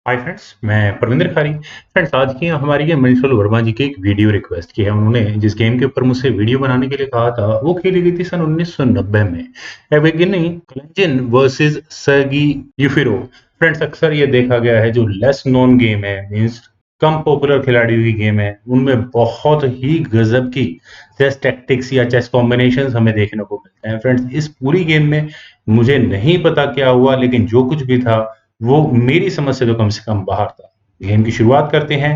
Hi friends, मैं परविंदर खारी। Friends, आज की हमारी ये मिंशल वर्मा जी की एक वीडियो रिक्वेस्ट की है। उन्होंने जिस गेम के ऊपर मुझसे वीडियो बनाने के लिए कहा था वो खेली गई थी सन 1990 में। एवेगिनी क्लेंजिन वर्सेस सर्गी यूफिरो। फ्रेंड्स, अक्सर ये देखा गया है जो लेस नोन गेम है, मींस कम पॉपुलर खिलाड़ियों की गेम है, उनमें बहुत ही गजब की चेस टैक्टिक्स या चेस कॉम्बिनेशंस हमें देखने को मिलते हैं। फ्रेंड्स, इस पूरी गेम में मुझे नहीं पता क्या हुआ, लेकिन जो कुछ भी था वो मेरी समझ से तो कम से कम बाहर था। गेम की शुरुआत करते हैं।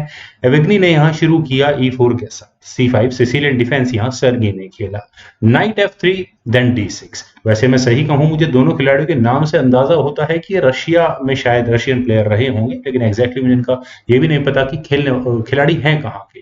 एवेग्नी ने यहाँ शुरू किया E4 के साथ, C5 सिसिलियन डिफेंस यहाँ सर्गी ने खेला, नाइट F3 देन D6। वैसे मैं सही कहूँ, मुझे दोनों खिलाड़ियों के नाम से अंदाजा होता है कि ये रशिया में शायद रशियन प्लेयर रहे होंगे, लेकिन एग्जैक्टली मुझे इनका ये भी नहीं पता कि खिलाड़ी हैं कहाँ के।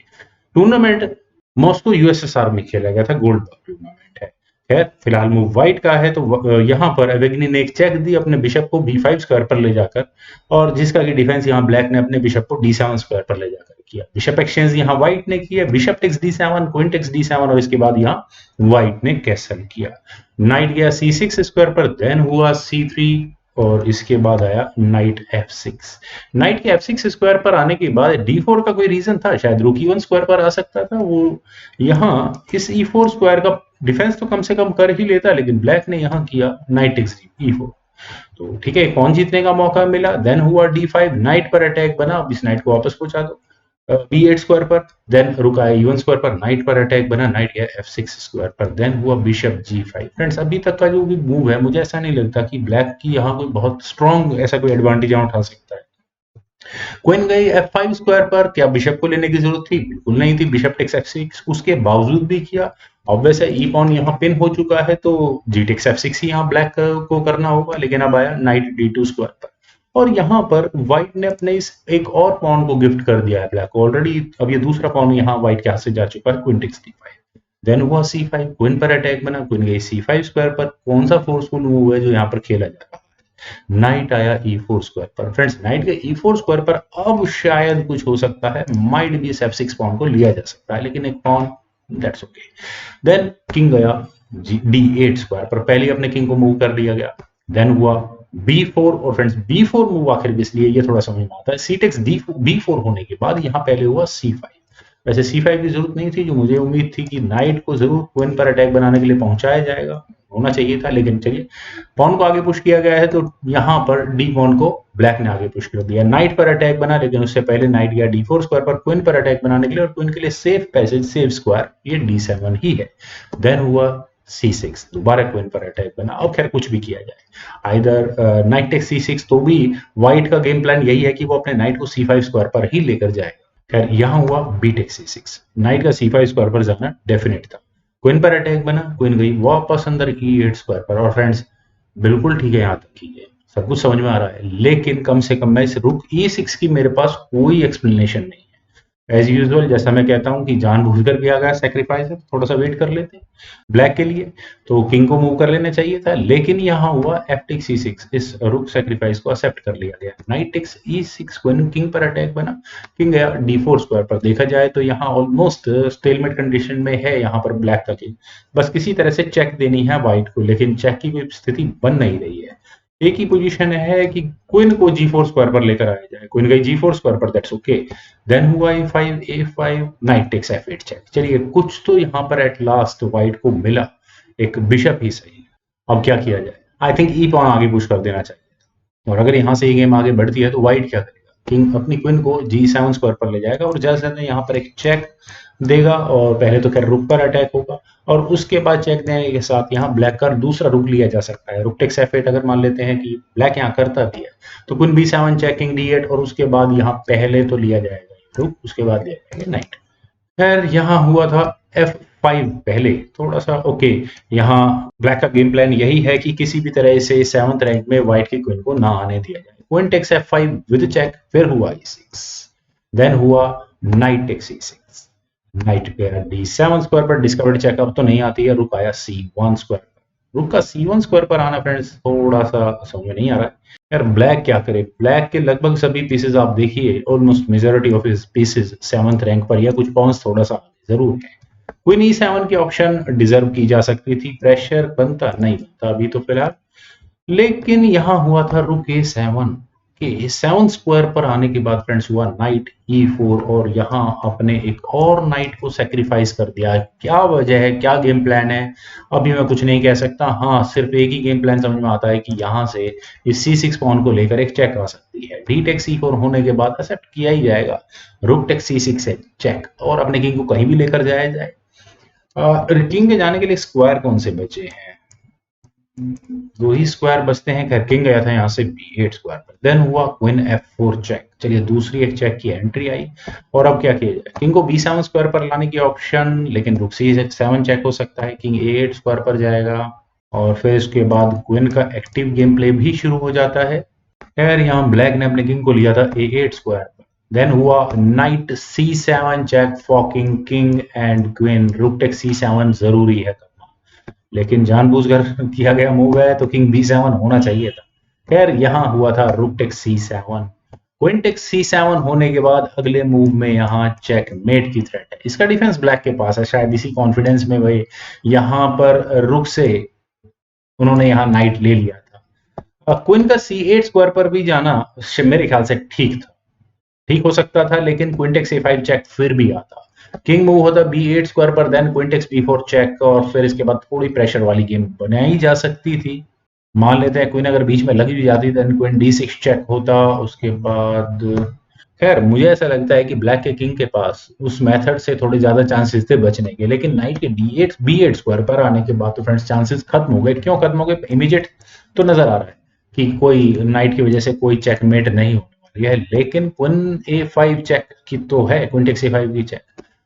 टूर्नामेंट मॉस्को यूएसएसआर में खेला गया था, गोल्ड टूर्नामेंट है। खैर, फिलहाल मूव व्हाइट का है, तो यहाँ पर एवेग्नी ने एक चेक दी अपने बिशप को B5 स्क्वायर पर ले जाकर, और जिसका कि डिफेंस यहाँ ब्लैक ने अपने बिशप को D7 स्क्वायर पर ले जाकर किया। बिशप एक्सचेंज यहाँ व्हाइट ने किया, bishop takes D7, queen takes D7, और इसके बाद यहाँ व्हाइट ने कैसल किया। नाइट गया C6 स्क्वायर पर, देन हुआ C3, और इसके बाद आया नाइट F6। नाइट के F6 स्क्वायर पर आने के बाद D4 का कोई रीजन था, शायद रुक E1 स्क्वायर पर आ सकता था। वो यहाँ इस E4 स्क्वायर का डिफेंस तो कम से कम कर ही लेता, लेकिन ब्लैक ने यहाँ किया नाइट टेक्स E4। तो ठीक है, कौन जीतने का मौका मिला। देन हुआ D5, नाइट पर अटैक बना, अब इस नाइट को वापस पहुंचा दो B8 स्क्वायर पर। देन रुका E1 स्क्वायर पर, नाइट पर अटैक बना, नाइट गया F6 स्क्वायर पर। देन हुआ बिशप G5। फ्रेंड्स, अभी तक का जो भी मूव है, मुझे ऐसा नहीं लगता कि ब्लैक की यहाँ कोई बहुत स्ट्रॉन्ग ऐसा कोई एडवांटेज यहाँ उठा सकता है। क्वीन गई F5 स्क्वायर पर, क्या बिशप को लेने की जरूरत थी? बिल्कुल नहीं थी। बिशप टेक्स F6 उसके बावजूद भी किया। ऑब्वियस है, ई पॉन यहाँ पिन हो चुका है, तो जी टेक्स F6 ही यहाँ ब्लैक को करना होगा, लेकिन अब आया नाइट D2 स्क्वायर पर, और यहाँ पर व्हाइट ने अपने इस एक और पॉन को गिफ्ट कर दिया है ब्लैक को ऑलरेडी। अब ये दूसरा पॉन यहाँ व्हाइट के हाथ से जा चुका है, क्वीन टेक्स D5। देन हुआ C5, क्वीन पर अटैक बना, क्वीन गई C5 स्क्वायर पर। कौन सा फोर्सफुल मूव है जो यहाँ पर खेला जा रहा है? नाइट आया E4 स्क्वायर पर। फ्रेंड्स, नाइट के E4 स्क्वायर पर अब शायद कुछ हो सकता है, माइट भी इस F6 पॉन को लिया जा सकता है, लेकिन एक pawn, that's okay. Then king गया D8 स्क्वायर पर, पहले अपने किंग को मूव कर दिया गया। देन हुआ B4, और फ्रेंड्स B4 मूव आखिर इसलिए ये थोड़ा समझ में आता है, C टेक्स B4 होने के बाद यहाँ पहले हुआ C5। वैसे C5 की जरूरत नहीं थी, जो मुझे उम्मीद थी कि नाइट को जरूर क्वीन पर अटैक बनाने के लिए पहुंचाया जाएगा, होना चाहिए था, लेकिन चलिए पॉन को आगे पुश किया गया है, तो यहाँ पर डी पॉन को ब्लैक ने आगे पुश कर दिया। नाइट पर अटैक बना, लेकिन उससे पहले नाइट गया D4 स्क्वायर पर क्वीन पर अटैक बनाने के लिए, और क्वीन के लिए सेफ पैसेज, सेफ स्क्वायर ये D7 ही है। देन हुआ C6, दोबारा क्वीन पर अटैक बना। अब खैर कुछ भी किया जाए, आइदर नाइट टेक्स C6, तो भी व्हाइट का गेम प्लान यही है कि वो अपने नाइट को C5 स्क्वायर पर ही लेकर जाएगा। खैर, यहाँ हुआ B टेक्स C6, नाइट का C5 स्क्वायर पर जाना डेफिनेट था। क्वीन पर अटैक बना, क्वीन गई वापस अंदर E8 स्क्वायर पर। और फ्रेंड्स, बिल्कुल ठीक है, यहाँ तक की है, सब कुछ समझ में आ रहा है, लेकिन कम से कम मैं इस रुक E6 की मेरे पास कोई एक्सप्लेनेशन नहीं है। एज यूजुअल, जैसा मैं कहता हूँ कि जानबूझकर किया गया सेक्रीफाइस है, थोड़ा सा वेट कर लेते हैं ब्लैक के लिए, तो किंग को मूव कर लेना चाहिए था, लेकिन यहाँ हुआ F टेक्स C6, इस रुक सेक्रीफाइस को एक्सेप्ट कर लिया गया। Knight takes E6, queen king पर अटैक बना, किंग गया D4 स्क्वायर पर। देखा जाए तो यहाँ ऑलमोस्ट स्टेलमेट कंडीशन में है यहाँ पर ब्लैक का किंग, बस किसी तरह से चेक देनी है व्हाइट को, लेकिन चेक की कोई स्थिति बन नहीं रही है। एक ही पोजीशन है कि क्वीन को G4 स्क्वायर पर लेकर आया जाए, क्वीन गई G4 स्क्वायर पर, दैट्स ओके। देन हुआ A5, A5, knight takes F8 check. चलिए, कुछ तो यहाँ पर एट लास्ट व्हाइट को मिला, एक बिशप ही सही। अब क्या किया जाए? आई थिंक ई पॉन आगे पुश कर देना चाहिए, और अगर यहाँ से ये गेम आगे बढ़ती है तो व्हाइट क्या करेगा? किंग अपनी क्वीन को G7 स्क्वायर पर ले जाएगा, और जैसे यहाँ पर एक चेक देगा, और पहले तो खैर रुक पर अटैक होगा, और उसके बाद चेक देने के साथ यहाँ ब्लैक का दूसरा रुक लिया जा सकता है। रुक टेक्स F8 अगर मान लेते हैं कि ब्लैक यहाँ करता भी है, तो क्वीन B7 चेकिंग D8, और उसके बाद यहाँ पहले तो लिया जाएगा रुक, उसके बाद लिया जाएगा नाइट। खैर, यहाँ हुआ था F5 पहले, थोड़ा सा ओके। यहाँ ब्लैक का गेम प्लान यही है कि किसी भी तरह से 7th रैंक में व्हाइट की क्वीन को ना आने दिया जाए। Queen takes F5 with check, फिर हुआ E6, देन हुआ नाइट टेक्स E6, नाइट गया D7 स्क्वायर पर, डिस्कवर्ड चेकअप तो नहीं आती है, रुक आया C1 स्क्वायर पर। रुक का C1 स्क्वायर पर आना फ्रेंड्स थोड़ा सा समझ में नहीं आ रहा है यार। ब्लैक क्या करे? ब्लैक के लगभग सभी पीसेज आप देखिए, almost majority of his pieces 7th rank पर, या कुछ पॉइंट्स थोड़ा सा जरूर है। क्वीन E7 की ऑप्शन डिजर्व की जा सकती थी, प्रेशर बनता नहीं बनता अभी तो फिलहाल, लेकिन यहाँ हुआ था रुक A7, कि 7 स्क्वायर पर आने के बाद फ्रेंड्स हुआ नाइट E4 और यहाँ आपने एक और नाइट को सेक्रीफाइस कर दिया। क्या वजह है, क्या गेम प्लान है, अभी मैं कुछ नहीं कह सकता। हाँ, सिर्फ एक ही गेम प्लान समझ में आता है कि यहाँ से इस C6 पॉन को लेकर एक चेक आ सकती है। डी टेक C4 होने के बाद एक्सेप्ट किया ही जाएगा। रुक टेक C6 से चेक और अपने किंग को कहीं भी लेकर जाया जाए। किंग के जाने के लिए स्क्वायर कौन से बचे हैं? दो ही स्क्वायर बचते हैं। खैर किंग गया था यहाँ से B8 स्क्वायर पर, देन हुआ क्वीन F4 चेक। चलिए दूसरी एक चेक की एंट्री आई और अब क्या किया जाए? किंग को B7 स्क्वायर पर लाने की ऑप्शन, लेकिन रुक C7 चेक हो सकता है। किंग A8 स्क्वायर पर जाएगा और फिर इसके बाद क्वीन का एक्टिव गेम प्ले भी शुरू हो जाता है। खैर यहाँ ब्लैक ने अपने किंग को लिया था A8 स्क्वायर पर, देन हुआ knight C7 check forking king and queen. Rook take C7 जरूरी है, लेकिन जानबूझकर किया गया मूव है तो किंग B7 होना चाहिए था। खैर यहाँ हुआ था रुक take C7। Queen take C7 होने के बाद अगले मूव में यहाँ चेकमेट की थ्रेट है। इसका डिफेंस ब्लैक के पास है, शायद इसी कॉन्फिडेंस में वही यहाँ पर रुक से उन्होंने यहाँ नाइट ले लिया था। क्वीन का C8 स्क्वायर पर भी जाना मेरे ख्याल से ठीक था, ठीक हो सकता था, लेकिन क्वीन टेक C5 चेक फिर भी आता। किंग मूव होता B8 स्क्वायर पर, then queen takes B4 check और फिर इसके बाद थोड़ी प्रेशर वाली गेम बनाई जा सकती थी। मान लेते हैं क्वीन अगर बीच में लगी भी जाती देन क्वीन D6 चेक होता। उसके बाद खैर मुझे ऐसा लगता है कि ब्लैक के किंग के पास उस मेथड से थोड़े ज्यादा चांसेस थे बचने के, लेकिन नाइट के B8 स्क्वायर पर आने के बाद तो फ्रेंड्स चांसेस खत्म हो गए। क्यों खत्म हो गए? इमीडिएट तो नजर आ रहा है कि कोई नाइट की वजह से कोई चेकमेट नहीं होने वाली है, लेकिन क्वीन A5 चेक की तो है, क्वीन टेक्स A5 की चेक।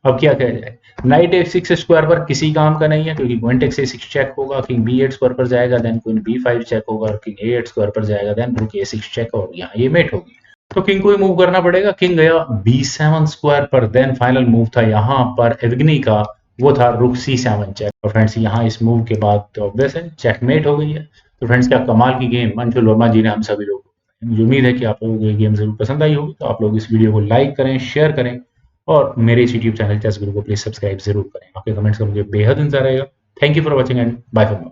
अब क्या किया जाए? नाइट A6 स्क्वायर पर किसी काम का नहीं है, क्योंकि क्वीन टेक्स A6 चेक होगा, किंग B8 स्क्वायर पर जाएगा, देन क्वीन B5 चेक होगा और किंग A8 स्क्वायर पर जाएगा, देन रुक A6 चेक और यहाँ ये मेट होगी। तो किंग को ही मूव करना पड़ेगा। किंग गया B7 स्क्वायर पर, देन फाइनल मूव था यहाँ पर एवगनी का, वो था रुक C7 चेक। और फ्रेंड्स यहाँ इस मूव के बाद तो ऑब्वियस है चेकमेट हो गई है। तो फ्रेंड्स क्या कमाल की गेम अंशुल वर्मा जी ने हम सभी लोग, मुझे उम्मीद है कि आप लोगों को ये गेम जरूर पसंद आई होगी। तो आप लोग इस वीडियो को लाइक करें, शेयर करें और मेरे इस यूट्यूब चैनल चेस गुरु को प्लीज सब्सक्राइब जरूर करें। आपके कमेंट्स का मुझे बेहद इंतजार रहेगा। Thank you for watching and bye for now.